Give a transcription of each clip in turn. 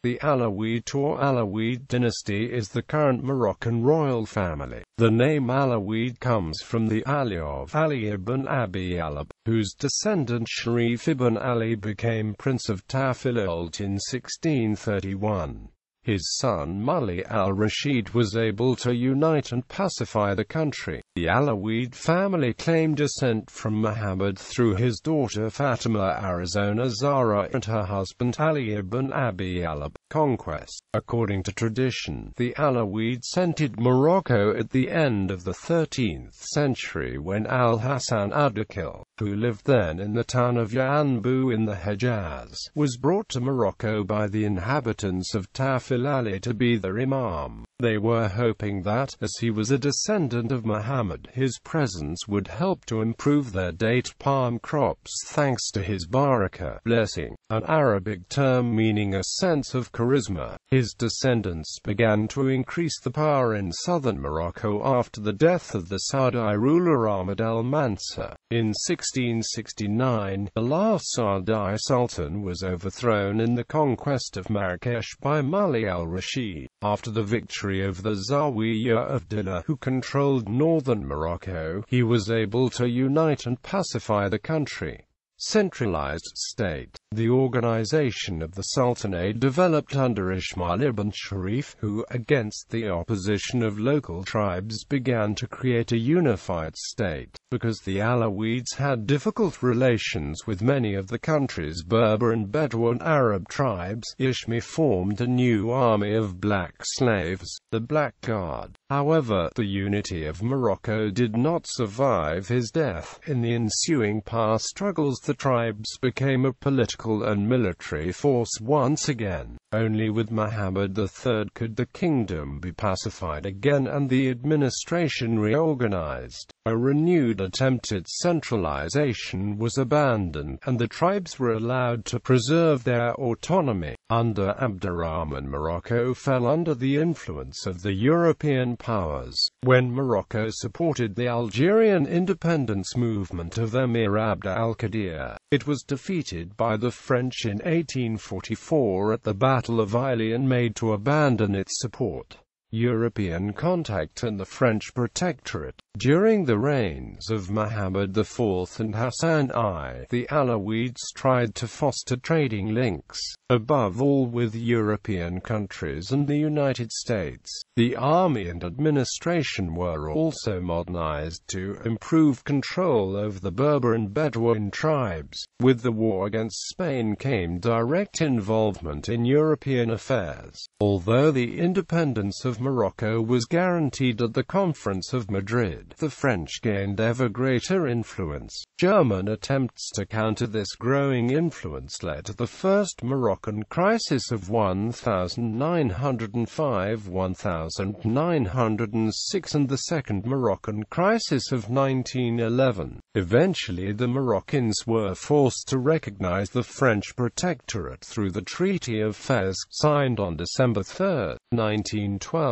The Alaouite or Alaouite dynasty is the current Moroccan royal family. The name Alaouite comes from the Ali of Alī ibn Abī Ṭālib, whose descendant Sharif ibn Ali became Prince of Tafilalt in 1631. His son Mulay Al-Rashid was able to unite and pacify the country. The Alaouite family claimed descent from Muhammad through his daughter Fāṭimah, az-Zahrah, and her husband Alī ibn Abī Ṭālib. Conquest. According to tradition, the Alaouites entered Morocco at the end of the 13th century when Al-Hasan ad-Dakil, who lived then in the town of Yanbu in the Hejaz, was brought to Morocco by the inhabitants of Tafilalt to be their imam. They were hoping that, as he was a descendant of Muhammad, his presence would help to improve their date palm crops thanks to his barakah, blessing, an Arabic term meaning a sense of charisma. His descendants began to increase the power in southern Morocco after the death of the Saadi ruler Ahmed al-Mansur. In 1669, the last Saadi sultan was overthrown in the conquest of Marrakesh by Mulay Al-Rashid. After the victory over the Zawiya of Dila, who controlled northern Morocco, he was able to unite and pacify the country. Centralized State. The organization of the Sultanate developed under Ismail ibn Sharif, who, against the opposition of local tribes, began to create a unified state. Because the Alawites had difficult relations with many of the country's Berber and Bedouin Arab tribes, Ishmi formed a new army of black slaves, the Black Guard. However, the unity of Morocco did not survive his death. In the ensuing power struggles, the tribes became a political and military force once again. Only with Muhammad III could the kingdom be pacified again and the administration reorganized. A renewed attempt at centralization was abandoned, and the tribes were allowed to preserve their autonomy. Under Abderrahman, Morocco fell under the influence of the European powers. When Morocco supported the Algerian independence movement of Emir Abd al-Qadir, it was defeated by the French in 1844 at the Battle of Ely and made to abandon its support. European contact and the French protectorate. During the reigns of Muhammad IV and Hassan I, the Alawites tried to foster trading links, above all with European countries and the United States. The army and administration were also modernized to improve control over the Berber and Bedouin tribes. With the war against Spain came direct involvement in European affairs. Although the independence of Morocco was guaranteed at the Conference of Madrid, the French gained ever greater influence. German attempts to counter this growing influence led to the First Moroccan Crisis of 1905–1906 and the Second Moroccan Crisis of 1911. Eventually the Moroccans were forced to recognize the French protectorate through the Treaty of Fez, signed on December 3, 1912.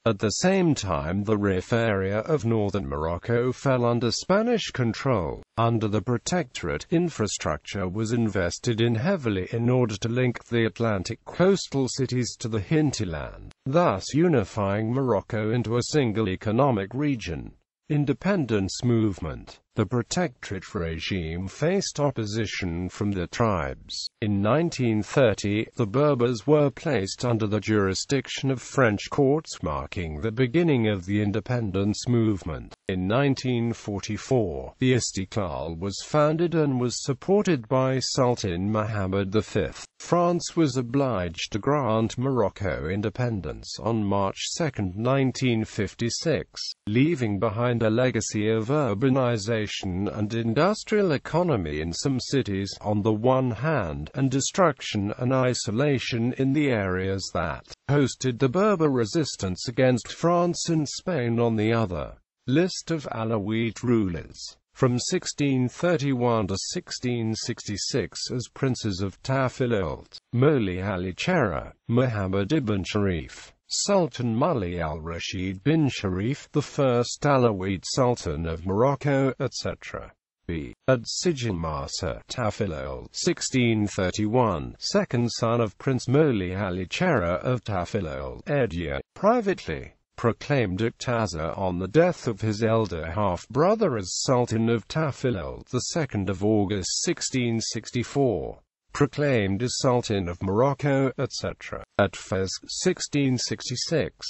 At the same time, the Rif area of northern Morocco fell under Spanish control. Under the protectorate, infrastructure was invested in heavily in order to link the Atlantic coastal cities to the hinterland, thus unifying Morocco into a single economic region. Independence movement. The protectorate regime faced opposition from the tribes. In 1930, the Berbers were placed under the jurisdiction of French courts, marking the beginning of the independence movement. In 1944, the Istiqlal was founded and was supported by Sultan Muhammad V. France was obliged to grant Morocco independence on March 2, 1956, leaving behind a legacy of urbanization and industrial economy in some cities on the one hand, and destruction and isolation in the areas that hosted the Berber resistance against France and Spain on the other. List of Alaouite rulers. From 1631 to 1666 as princes of Tafilalt: Mulay al-Rashid, Muhammad ibn Sharif, Sultan Mulay Al-Rashid bin Sharif, the first Alaouite Sultan of Morocco, etc. b. az-Zahrah Tafilalt 1631, second son of Prince Mulay Ali of Tafilalt, Edia, privately proclaimed Iqtazar on the death of his elder half-brother as Sultan of Tafilalt, the 2nd of August 1664. Proclaimed as Sultan of Morocco, etc. At Fez, 1666.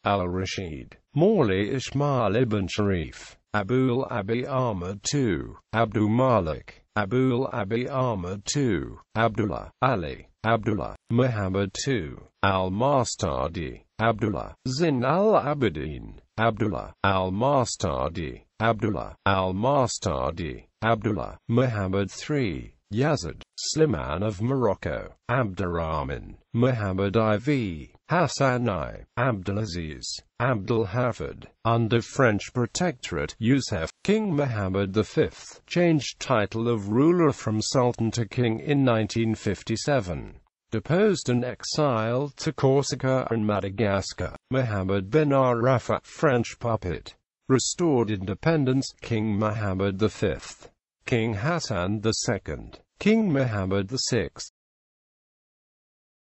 Al-Rashid, Morley Ismail ibn Sharif, Abul Abi Ahmad II, Abdul Malik, Abul Abi Ahmad II, Abdullah, Ali, Abdullah, Muhammad II, Al-Mastadi, Abdullah, Zin al-Abidin, Abdullah, Al-Mastadi, Abdullah, Al-Mastadi, Abdullah, Muhammad III, Yazid, Sliman of Morocco, Abdurrahman, Muhammad IV, Hassan I, Abdulaziz, Abdul-Hafid, under French protectorate, Yusuf, King Muhammad V, changed title of ruler from Sultan to King in 1957. Deposed and exiled to Corsica and Madagascar, Muhammad bin Arafat, French puppet. Restored independence, King Muhammad V. King Hassan II, King Muhammad VI,